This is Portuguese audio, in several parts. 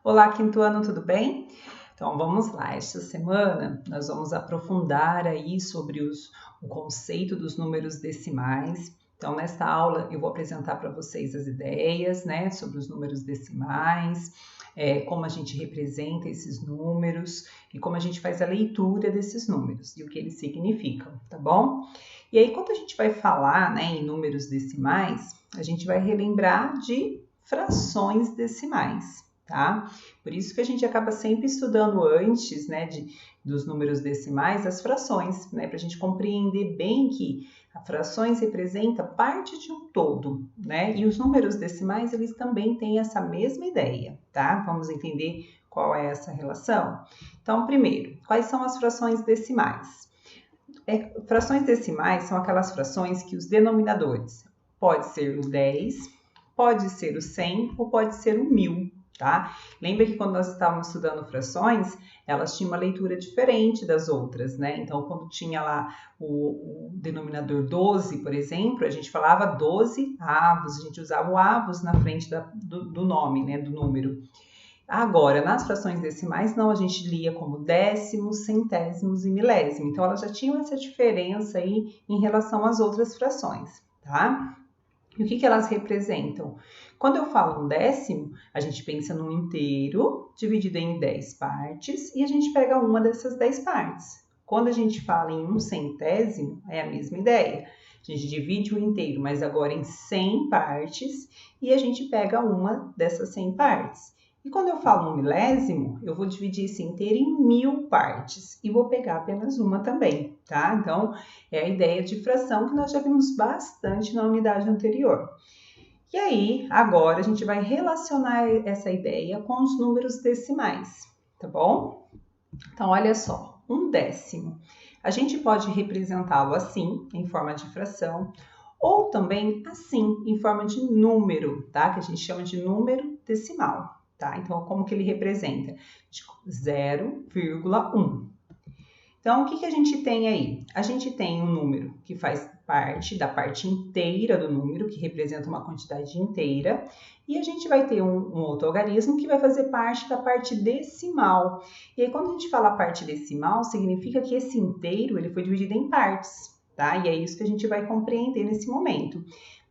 Olá, quinto ano, tudo bem? Então vamos lá, esta semana nós vamos aprofundar aí sobre o conceito dos números decimais. Então nesta aula eu vou apresentar para vocês as ideias, né, sobre os números decimais, como a gente representa esses números e como a gente faz a leitura desses números e o que eles significam, tá bom? E aí quando a gente vai falar, né, em números decimais, a gente vai relembrar de frações decimais, tá? Por isso que a gente acaba sempre estudando antes, né, dos números decimais, as frações, né, para a gente compreender bem que a frações representa parte de um todo, né, e os números decimais, eles também têm essa mesma ideia, tá? Vamos entender qual é essa relação? Então, primeiro, quais são as frações decimais? Frações decimais são aquelas frações que os denominadores pode ser o 10, pode ser o 100 ou pode ser o 1000, tá? Lembra que quando nós estávamos estudando frações, elas tinham uma leitura diferente das outras, né? Então, quando tinha lá o denominador 12, por exemplo, a gente falava 12 avos, a gente usava o avos na frente do nome, né? Do número. Agora, nas frações decimais, não, a gente lia como décimos, centésimos e milésimo. Então, elas já tinham essa diferença aí em relação às outras frações, tá? E o que elas representam? Quando eu falo um décimo, a gente pensa num inteiro dividido em 10 partes e a gente pega uma dessas 10 partes. Quando a gente fala em um centésimo, é a mesma ideia. A gente divide o inteiro, mas agora em 100 partes e a gente pega uma dessas 100 partes. E quando eu falo um milésimo, eu vou dividir esse inteiro em 1000 partes e vou pegar apenas uma também, tá? Então, é a ideia de fração que nós já vimos bastante na unidade anterior. E aí, agora a gente vai relacionar essa ideia com os números decimais, tá bom? Então, olha só, um décimo. A gente pode representá-lo assim, em forma de fração, ou também assim, em forma de número, tá? Que a gente chama de número decimal, tá? Então, como que ele representa? 0,1. Então, o que a gente tem aí? A gente tem um número que faz parte da parte inteira do número, que representa uma quantidade inteira, e a gente vai ter um outro algarismo que vai fazer parte da parte decimal. E aí, quando a gente fala parte decimal, significa que esse inteiro ele foi dividido em partes, tá? E é isso que a gente vai compreender nesse momento.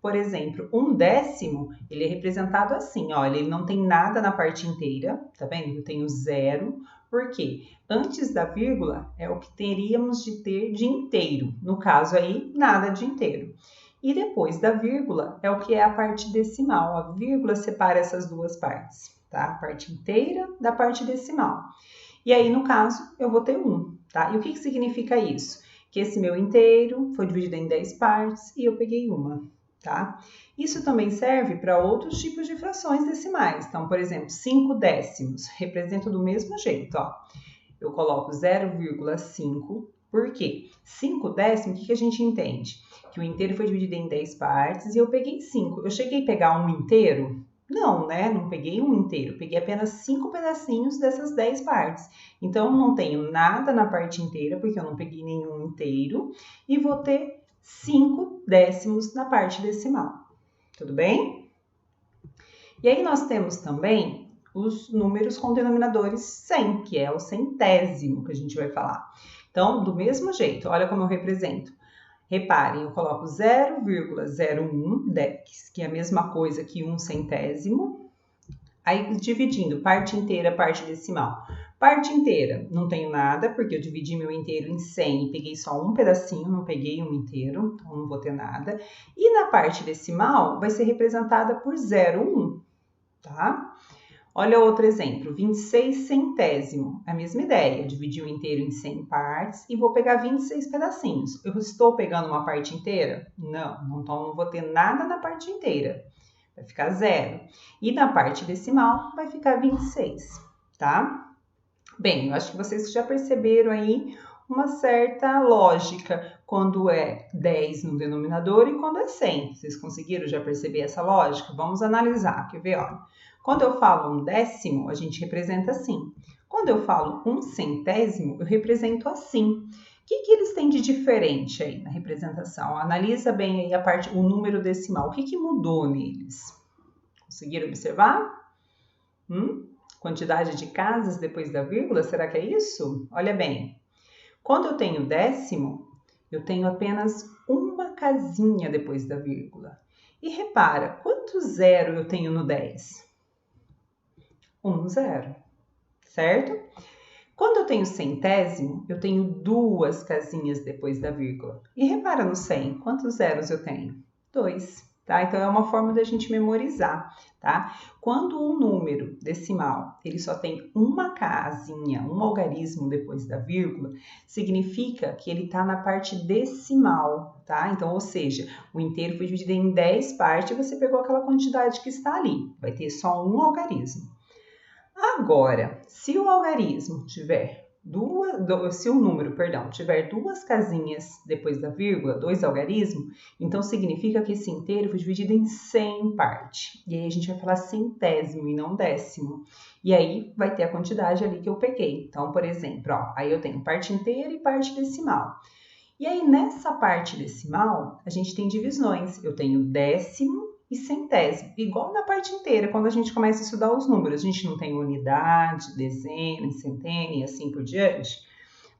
Por exemplo, um décimo, ele é representado assim, ó, ele não tem nada na parte inteira, tá vendo? Eu tenho zero. Por quê? Antes da vírgula é o que teríamos de ter de inteiro. No caso aí, nada de inteiro. E depois da vírgula é o que é a parte decimal. A vírgula separa essas duas partes, tá? A parte inteira da parte decimal. E aí, no caso, eu vou ter 1, tá? E o que significa isso? Que esse meu inteiro foi dividido em 10 partes e eu peguei uma, tá? Isso também serve para outros tipos de frações decimais. Então, por exemplo, 5 décimos representa do mesmo jeito, ó. Eu coloco 0,5, por quê? 5 décimos, o que a gente entende? Que o inteiro foi dividido em 10 partes e eu peguei 5. Eu cheguei a pegar um inteiro? Não, né? Não peguei um inteiro, peguei apenas 5 pedacinhos dessas 10 partes. Então, eu não tenho nada na parte inteira, porque eu não peguei nenhum inteiro, e vou ter 5 décimos na parte decimal. Tudo bem? E aí nós temos também os números com denominadores 100, que é o centésimo que a gente vai falar. Então, do mesmo jeito, olha como eu represento. Reparem, eu coloco 0,01, que é a mesma coisa que um centésimo. Aí, dividindo parte inteira, parte decimal. Parte inteira, não tenho nada, porque eu dividi meu inteiro em 100 e peguei só um pedacinho, não peguei um inteiro, então não vou ter nada. E na parte decimal, vai ser representada por 0,1, tá? Olha outro exemplo, 26 centésimo, a mesma ideia, eu dividi o inteiro em 100 partes e vou pegar 26 pedacinhos. Eu estou pegando uma parte inteira? Não, então não vou ter nada na parte inteira, vai ficar 0. E na parte decimal vai ficar 26, tá? Bem, eu acho que vocês já perceberam aí uma certa lógica quando é 10 no denominador e quando é 100. Vocês conseguiram já perceber essa lógica? Vamos analisar, quer ver? Olha. Quando eu falo um décimo, a gente representa assim. Quando eu falo um centésimo, eu represento assim. O que eles têm de diferente aí na representação? Analisa bem aí a parte, o número decimal. O que mudou neles? Conseguiram observar? quantidade de casas depois da vírgula? Será que é isso? Olha bem, quando eu tenho décimo, eu tenho apenas uma casinha depois da vírgula. E repara, quanto zero eu tenho no 10? Um zero, certo? Quando eu tenho centésimo, eu tenho duas casinhas depois da vírgula. E repara no 100, quantos zeros eu tenho? 2, tá? Então, é uma forma da gente memorizar, tá? Quando um número decimal, ele só tem uma casinha, um algarismo depois da vírgula, significa que ele está na parte decimal, tá? Então, ou seja, o inteiro foi dividido em 10 partes e você pegou aquela quantidade que está ali. Vai ter só um algarismo. Agora, se o algarismo tiver se o número, perdão, tiver duas casinhas depois da vírgula, dois algarismos, então significa que esse inteiro foi dividido em 100 partes. E aí a gente vai falar centésimo e não décimo. E aí vai ter a quantidade ali que eu peguei. Então, por exemplo, ó, aí eu tenho parte inteira e parte decimal. E aí nessa parte decimal, a gente tem divisões. Eu tenho décimo e centésimo, igual na parte inteira, quando a gente começa a estudar os números, a gente não tem unidade, dezena, centena e assim por diante.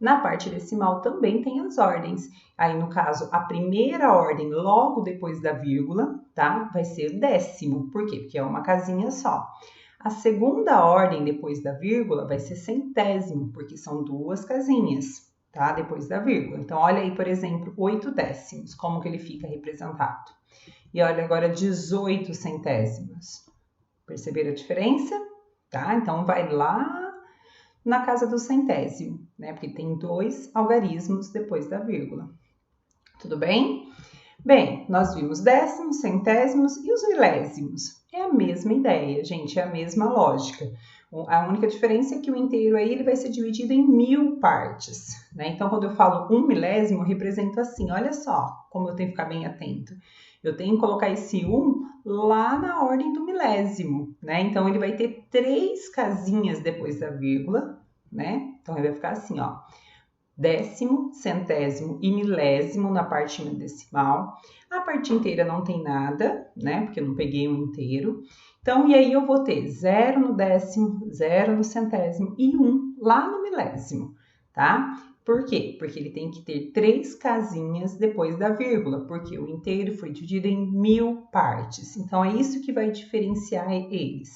Na parte decimal também tem as ordens. Aí, no caso, a primeira ordem logo depois da vírgula, tá? Vai ser décimo. Por quê? Porque é uma casinha só. A segunda ordem depois da vírgula vai ser centésimo, porque são duas casinhas, tá? Depois da vírgula. Então, olha aí, por exemplo, 8 décimos, como que ele fica representado. E olha agora 18 centésimos. Perceberam a diferença? Tá? Então, vai lá na casa do centésimo, né? Porque tem dois algarismos depois da vírgula. Tudo bem? Bem, nós vimos décimos, centésimos e os milésimos. É a mesma ideia, gente, é a mesma lógica. A única diferença é que o inteiro aí ele vai ser dividido em 1000 partes, né? Então, quando eu falo 1 milésimo, eu represento assim, olha só como eu tenho que ficar bem atento. Eu tenho que colocar esse 1 lá na ordem do milésimo, né? Então, ele vai ter 3 casinhas depois da vírgula, né? Então, ele vai ficar assim, ó. Décimo, centésimo e milésimo na parte decimal. A parte inteira não tem nada, né? Porque eu não peguei um inteiro. Então, e aí eu vou ter 0 no décimo, 0 no centésimo e 1 lá no milésimo, tá? Por quê? Porque ele tem que ter 3 casinhas depois da vírgula, porque o inteiro foi dividido em 1000 partes. Então, é isso que vai diferenciar eles,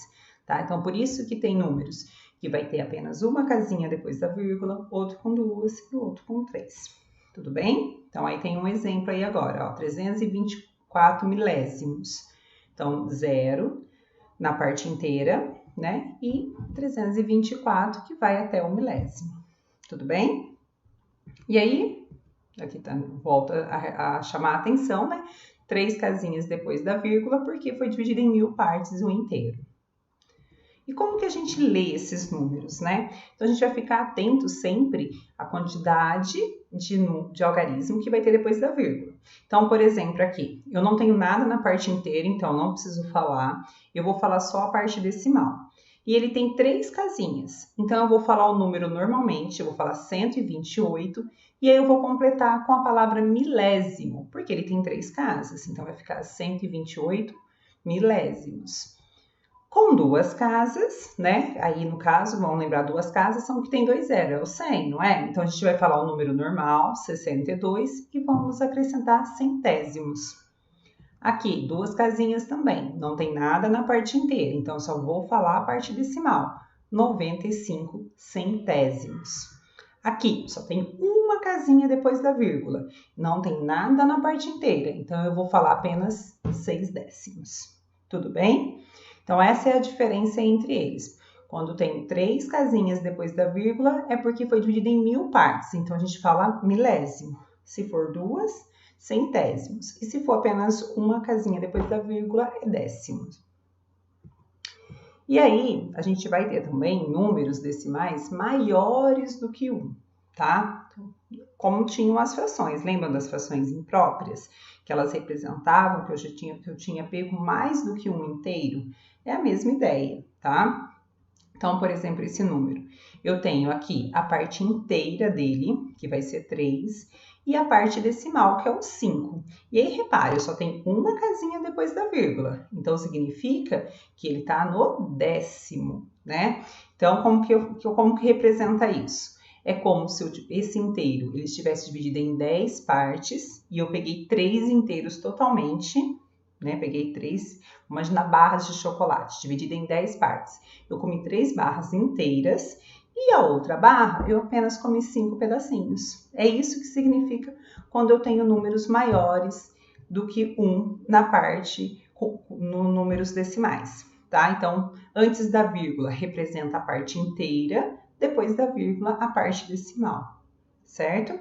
tá? Então, por isso que tem números que vai ter apenas uma casinha depois da vírgula, outro com 2 e outro com 3. Tudo bem? Então, aí tem um exemplo aí agora, ó, 324 milésimos. Então, 0 na parte inteira, né? E 324 que vai até o milésimo. Tudo bem? E aí, aqui tá, volta a chamar a atenção, né? 3 casinhas depois da vírgula, porque foi dividido em 1000 partes o inteiro. E como que a gente lê esses números, né? Então, a gente vai ficar atento sempre à quantidade de algarismo que vai ter depois da vírgula. Então, por exemplo, aqui, eu não tenho nada na parte inteira, então não preciso falar. Eu vou falar só a parte decimal. E ele tem 3 casinhas. Então, eu vou falar o número normalmente, eu vou falar 128, e aí eu vou completar com a palavra milésimo, porque ele tem 3 casas. Então, vai ficar 128 milésimos. Com 2 casas, né? Aí, no caso, vamos lembrar, 2 casas são que tem 2 zeros, é o 100, não é? Então, a gente vai falar o número normal, 62, e vamos acrescentar centésimos. Aqui, 2 casinhas também, não tem nada na parte inteira, então, só vou falar a parte decimal, 95 centésimos. Aqui, só tem uma casinha depois da vírgula, não tem nada na parte inteira, então, eu vou falar apenas 6 décimos. Tudo bem? Então, essa é a diferença entre eles. Quando tem 3 casinhas depois da vírgula, é porque foi dividido em 1000 partes. Então, a gente fala milésimo. Se for 2, centésimos. E se for apenas uma casinha depois da vírgula, é décimos. E aí, a gente vai ter também números decimais maiores do que 1, tá? Como tinham as frações. Lembram das frações impróprias? Que elas representavam que eu tinha pego mais do que um inteiro? É a mesma ideia, tá? Então, por exemplo, esse número. Eu tenho aqui a parte inteira dele, que vai ser 3, e a parte decimal, que é o 5. E aí, repare, eu só tenho uma casinha depois da vírgula. Então, significa que ele está no décimo. né? Então, como que representa isso? É como se esse inteiro ele estivesse dividido em 10 partes e eu peguei 3 inteiros totalmente, né? Peguei 3, imagina barras de chocolate, dividida em 10 partes. Eu comi 3 barras inteiras e a outra barra eu apenas comi 5 pedacinhos. É isso que significa quando eu tenho números maiores do que 1 na parte, no números decimais, tá? Então, antes da vírgula representa a parte inteira, depois da vírgula a parte decimal, certo?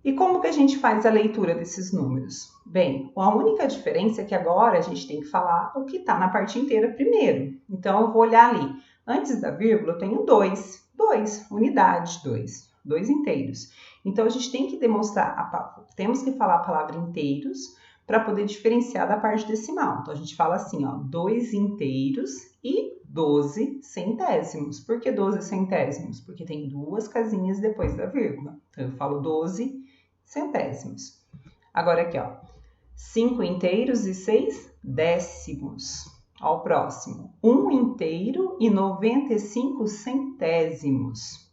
E como que a gente faz a leitura desses números? Bem, a única diferença é que agora a gente tem que falar o que está na parte inteira primeiro. Então, eu vou olhar ali. Antes da vírgula, eu tenho 2 unidades, 2 inteiros. Então, a gente tem que demonstrar, temos que falar a palavra inteiros para poder diferenciar da parte decimal. Então, a gente fala assim, ó, 2 inteiros e 12 centésimos. Por que 12 centésimos? Porque tem 2 casinhas depois da vírgula. Então, eu falo 12 centésimos. Agora aqui, ó, 5 inteiros e 6 décimos. Ao próximo, 1 inteiro e 95 centésimos.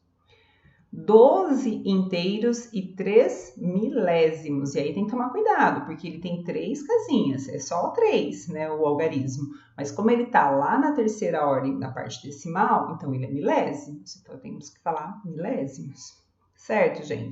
12 inteiros e 3 milésimos. E aí tem que tomar cuidado, porque ele tem 3 casinhas, é só 3, né, o algarismo. Mas como ele tá lá na terceira ordem da parte decimal, então ele é milésimos. Então temos que falar milésimos. Certo, gente?